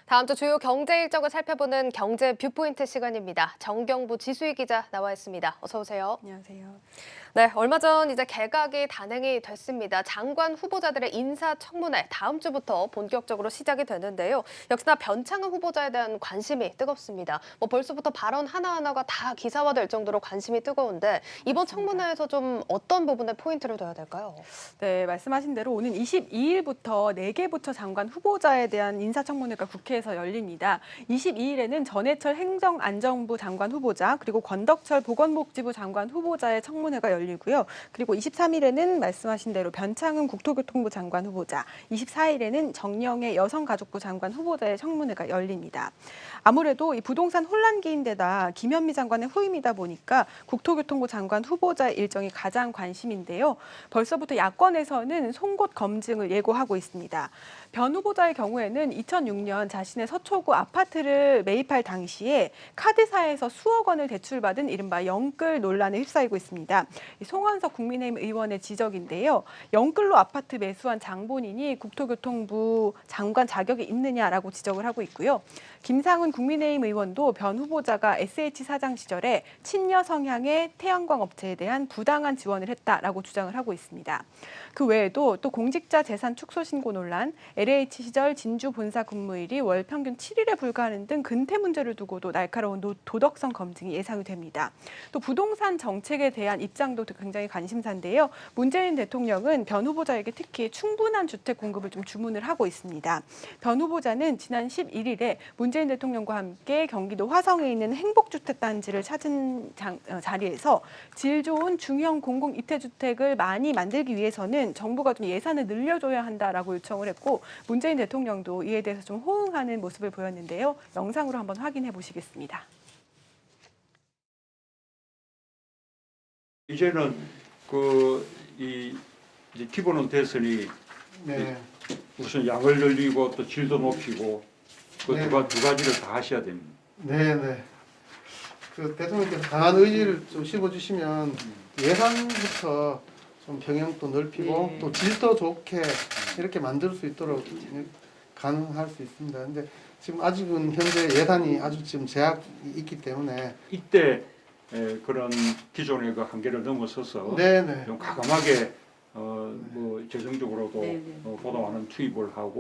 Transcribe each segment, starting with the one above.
다음 주 주요 경제 일정을 살펴보는 경제 뷰포인트 시간입니다. 정경부 지수희 기자 나와 있습니다. 어서 오세요. 안녕하세요. 네, 얼마 전 이제 개각이 단행이 됐습니다. 장관 후보자들의 인사청문회 다음 주부터 본격적으로 시작이 되는데요. 역시나 변창흠 후보자에 대한 관심이 뜨겁습니다. 벌써부터 발언 하나하나가 다 기사화될 정도로 관심이 뜨거운데 이번 맞습니다. 청문회에서 좀 어떤 부분에 포인트를 둬야 될까요? 네, 말씀하신 대로 오는 22일부터 4개 부처 장관 후보자에 대한 인사청문회가 국회에서 열립니다. 22일에는 전해철 행정안전부 장관 후보자, 그리고 권덕철 보건복지부 장관 후보자의 청문회가 열리고요. 그리고 23일에는 말씀하신 대로 변창흠 국토교통부 장관 후보자, 24일에는 정영애 여성가족부 장관 후보자의 청문회가 열립니다. 아무래도 이 부동산 혼란기인데다 김현미 장관의 후임이다 보니까 국토교통부 장관 후보자의 일정이 가장 관심인데요. 벌써부터 야권에서는 송곳 검증을 예고하고 있습니다. 변 후보자의 경우에는 2006년 자신의 서초구 아파트를 매입할 당시에 카드사에서 수억 원을 대출받은 이른바 영끌 논란에 휩싸이고 있습니다. 송원석 국민의힘 의원의 지적인데요. 영끌로 아파트 매수한 장본인이 국토교통부 장관 자격이 있느냐라고 지적을 하고 있고요. 김상훈 국민의힘 의원도 변 후보자가 SH 사장 시절에 친여 성향의 태양광 업체에 대한 부당한 지원을 했다라고 주장을 하고 있습니다. 그 외에도 또 공직자 재산 축소 신고 논란, LH 시절 진주 본사 근무일이 월 평균 7일에 불과하는 등 근태 문제를 두고도 날카로운 도덕성 검증이 예상이 됩니다. 또 부동산 정책에 대한 입장도 굉장히 관심사인데요. 문재인 대통령은 변 후보자에게 특히 충분한 주택 공급을 좀 주문을 하고 있습니다. 변 후보자는 지난 11일에 문재인 대통령과 함께 경기도 화성에 있는 행복주택 단지를 찾은 자리에서 질 좋은 중형 공공 임대주택을 많이 만들기 위해서는 정부가 좀 예산을 늘려줘야 한다라고 요청을 했고 문재인 대통령도 이에 대해서 좀 호응하는 모습을 보였는데요. 영상으로 한번 확인해 보시겠습니다. 이제는 이제 기본은 됐으니 네. 우선 양을 늘리고 또 질도 높이고 그 네. 두 가지를 다 하셔야 됩니다. 네네. 그 대통령께서 강한 의지를 좀 씹어주시면 예산부터 좀 병행도 넓히고 네. 또 질도 좋게 이렇게 만들 수 있도록 가능할 수 있습니다. 근데 지금 아직은 현재 예산이 아주 지금 제약이 있기 때문에 이때 그런 기존의 그 한계를 넘어서서 네네. 좀 과감하게 재정적으로도 네네. 보다 많은 투입을 하고.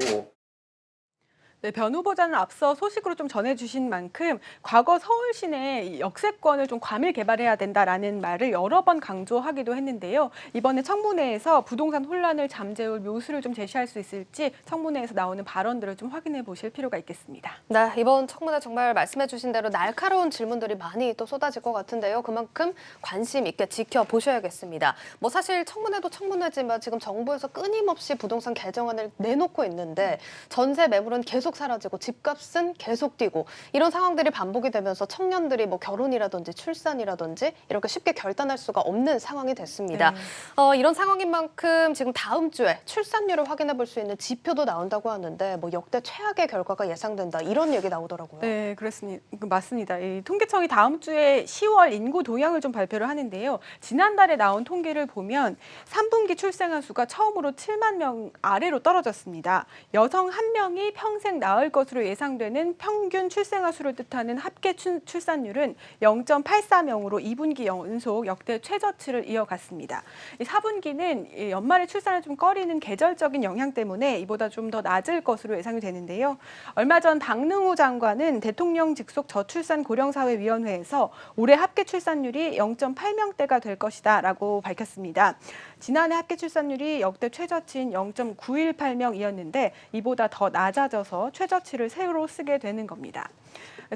네, 변 후보자는 앞서 소식으로 좀 전해주신 만큼 과거 서울 시내 역세권을 좀 과밀 개발해야 된다라는 말을 여러 번 강조하기도 했는데요. 이번에 청문회에서 부동산 혼란을 잠재울 묘수를 좀 제시할 수 있을지 청문회에서 나오는 발언들을 좀 확인해 보실 필요가 있겠습니다. 네, 이번 청문회 정말 말씀해 주신 대로 날카로운 질문들이 많이 또 쏟아질 것 같은데요. 그만큼 관심 있게 지켜보셔야겠습니다. 사실 청문회도 청문회지만 지금 정부에서 끊임없이 부동산 개정안을 내놓고 있는데 전세 매물은 계속 사라지고 집값은 계속 뛰고 이런 상황들이 반복이 되면서 청년들이 결혼이라든지 출산이라든지 이렇게 쉽게 결단할 수가 없는 상황이 됐습니다. 네. 이런 상황인 만큼 지금 다음 주에 출산율을 확인해 볼 수 있는 지표도 나온다고 하는데 역대 최악의 결과가 예상된다 이런 얘기 나오더라고요. 네, 그렇습니다. 맞습니다. 이 통계청이 다음 주에 10월 인구 동향을 좀 발표를 하는데요. 지난달에 나온 통계를 보면 3분기 출생아 수가 처음으로 7만 명 아래로 떨어졌습니다. 여성 1명이 평생 낳을 것으로 예상되는 평균 출생아 수를 뜻하는 합계 출산율은 0.84명으로 2분기 연속 역대 최저치를 이어갔습니다. 4분기는 연말에 출산을 좀 꺼리는 계절적인 영향 때문에 이보다 좀 더 낮을 것으로 예상이 되는데요. 얼마 전 박능우 장관은 대통령 직속 저출산 고령사회위원회에서 올해 합계 출산율이 0.8명대가 될 것이다라고 밝혔습니다. 지난해 합계 출산율이 역대 최저치인 0.918명이었는데 이보다 더 낮아져서 최저치를 새로 쓰게 되는 겁니다.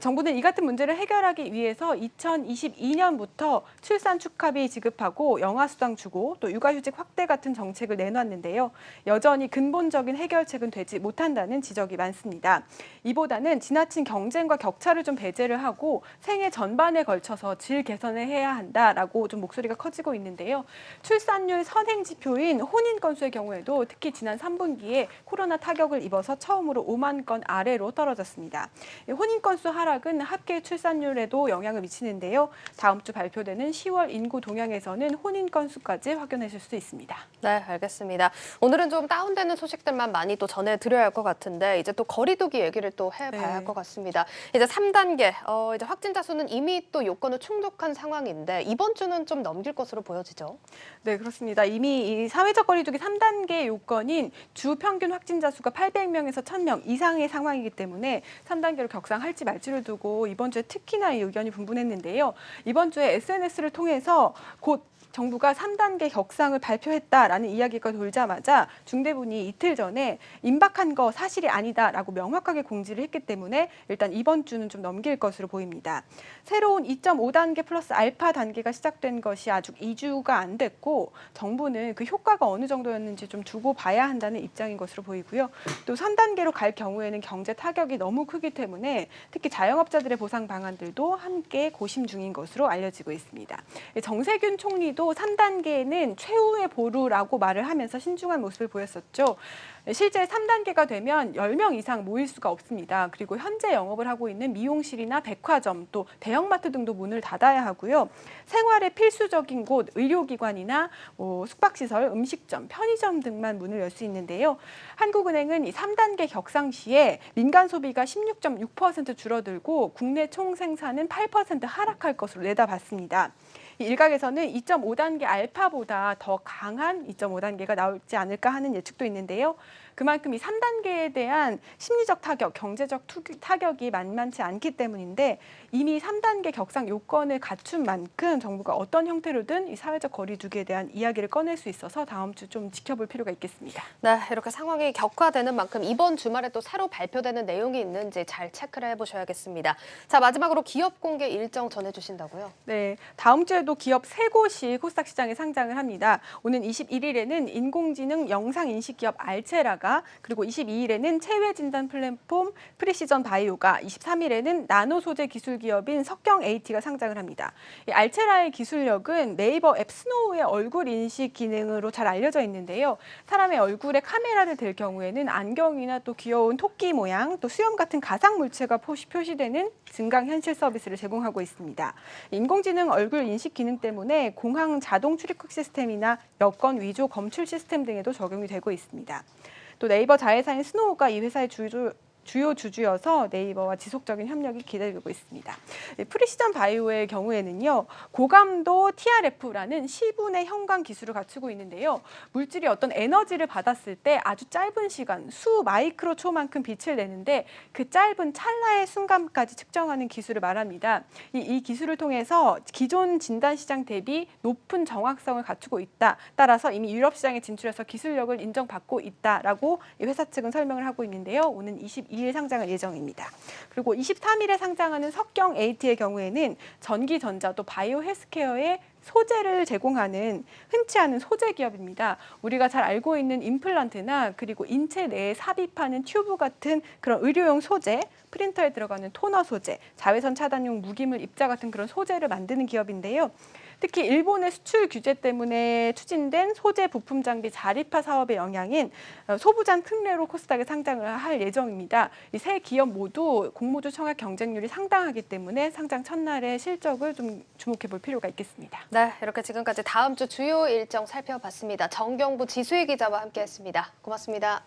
정부는 이 같은 문제를 해결하기 위해서 2022년부터 출산 축하비 지급하고 영아수당 주고 또 육아휴직 확대 같은 정책을 내놨는데요. 여전히 근본적인 해결책은 되지 못한다는 지적이 많습니다. 이보다는 지나친 경쟁과 격차를 좀 배제를 하고 생애 전반에 걸쳐서 질 개선을 해야 한다라고 좀 목소리가 커지고 있는데요. 출산율 선행 지표인 혼인 건수의 경우에도 특히 지난 3분기에 코로나 타격을 입어서 처음으로 5만 건 아래로 떨어졌습니다. 혼인 건수 하락은 합계 출산율에도 영향을 미치는데요. 다음 주 발표되는 10월 인구 동향에서는 혼인 건수까지 확인하실 수 있습니다. 네, 알겠습니다. 오늘은 좀 다운되는 소식들만 많이 또 전해드려야 할 것 같은데 이제 또 거리두기 얘기를 또 해봐야 네. 할 것 같습니다. 이제 3단계, 이제 확진자 수는 이미 또 요건을 충족한 상황인데 이번 주는 좀 넘길 것으로 보여지죠. 네, 그렇습니다. 이미 이 사회적 거리두기 3단계 요건인 주 평균 확진자 수가 800명에서 1000명 이상의 상황이기 때문에 3단계로 격상할지 말지를 두고 이번 주에 특히나 이 의견이 분분했는데요. 이번 주에 SNS를 통해서 곧 정부가 3단계 격상을 발표했다라는 이야기가 돌자마자 중대본이 이틀 전에 임박한 거 사실이 아니다라고 명확하게 공지를 했기 때문에 일단 이번 주는 좀 넘길 것으로 보입니다. 새로운 2.5단계 플러스 알파 단계가 시작된 것이 아직 2주가 안 됐고 정부는 그 효과가 어느 정도였는지 좀 두고 봐야 한다는 입장인 것으로 보이고요. 또 3단계로 갈 경우에는 경제 타격이 너무 크기 때문에 특히 자영업자들의 보상 방안들도 함께 고심 중인 것으로 알려지고 있습니다. 정세균 총리도 3단계는 최후의 보루라고 말을 하면서 신중한 모습을 보였었죠. 실제 3단계가 되면 10명 이상 모일 수가 없습니다. 그리고 현재 영업을 하고 있는 미용실이나 백화점 또 대형마트 등도 문을 닫아야 하고요. 생활에 필수적인 곳, 의료기관이나 숙박시설, 음식점, 편의점 등만 문을 열 수 있는데요. 한국은행은 이 3단계 격상 시에 민간 소비가 16.6% 줄어들고 국내 총생산은 8% 하락할 것으로 내다봤습니다. 일각에서는 2.5단계 알파보다 더 강한 2.5단계가 나올지 않을까 하는 예측도 있는데요. 그만큼 이 3단계에 대한 심리적 타격, 경제적 타격이 만만치 않기 때문인데 이미 3단계 격상 요건을 갖춘 만큼 정부가 어떤 형태로든 이 사회적 거리두기에 대한 이야기를 꺼낼 수 있어서 다음 주 좀 지켜볼 필요가 있겠습니다. 네, 이렇게 상황이 격화되는 만큼 이번 주말에 또 새로 발표되는 내용이 있는지 잘 체크를 해보셔야겠습니다. 자, 마지막으로 기업 공개 일정 전해주신다고요? 네, 다음 주에도 기업 3곳이 코스닥 시장에 상장을 합니다. 오는 21일에는 인공지능 영상인식 기업 알체라가, 그리고 22일에는 체외 진단 플랫폼 프리시전 바이오가, 23일에는 나노 소재 기술 기업인 석경 AT가 상장을 합니다. 이 알체라의 기술력은 네이버 앱 스노우의 얼굴 인식 기능으로 잘 알려져 있는데요. 사람의 얼굴에 카메라를 댈 경우에는 안경이나 또 귀여운 토끼 모양, 또 수염 같은 가상 물체가 표시되는 증강현실 서비스를 제공하고 있습니다. 인공지능 얼굴 인식 기능 때문에 공항 자동 출입국 시스템이나 여권 위조 검출 시스템 등에도 적용이 되고 있습니다. 또 네이버 자회사인 스노우가 이 회사의 주요 주주여서 네이버와 지속적인 협력이 기대되고 있습니다. 프리시전 바이오의 경우에는요, 고감도 TRF라는 시분해 형광 기술을 갖추고 있는데요. 물질이 어떤 에너지를 받았을 때 아주 짧은 시간, 수 마이크로초만큼 빛을 내는데 그 짧은 찰나의 순간까지 측정하는 기술을 말합니다. 이 기술을 통해서 기존 진단 시장 대비 높은 정확성을 갖추고 있다. 따라서 이미 유럽 시장에 진출해서 기술력을 인정받고 있다라고 이 회사 측은 설명을 하고 있는데요. 오는 22일 상장할 예정입니다. 그리고 23일에 상장하는 석경 AT의 경우에는 전기전자 또 바이오 헬스케어의 소재를 제공하는 흔치 않은 소재 기업입니다. 우리가 잘 알고 있는 임플란트나 그리고 인체 내에 삽입하는 튜브 같은 그런 의료용 소재, 프린터에 들어가는 토너 소재, 자외선 차단용 무기물 입자 같은 그런 소재를 만드는 기업인데요. 특히 일본의 수출 규제 때문에 추진된 소재 부품 장비 자립화 사업의 영향인 소부장 특례로 코스닥에 상장을 할 예정입니다. 이 세 기업 모두 공모주 청약 경쟁률이 상당하기 때문에 상장 첫날의 실적을 좀 주목해 볼 필요가 있겠습니다. 네, 이렇게 지금까지 다음 주 주요 일정 살펴봤습니다. 정경부 지수희 기자와 함께했습니다. 고맙습니다.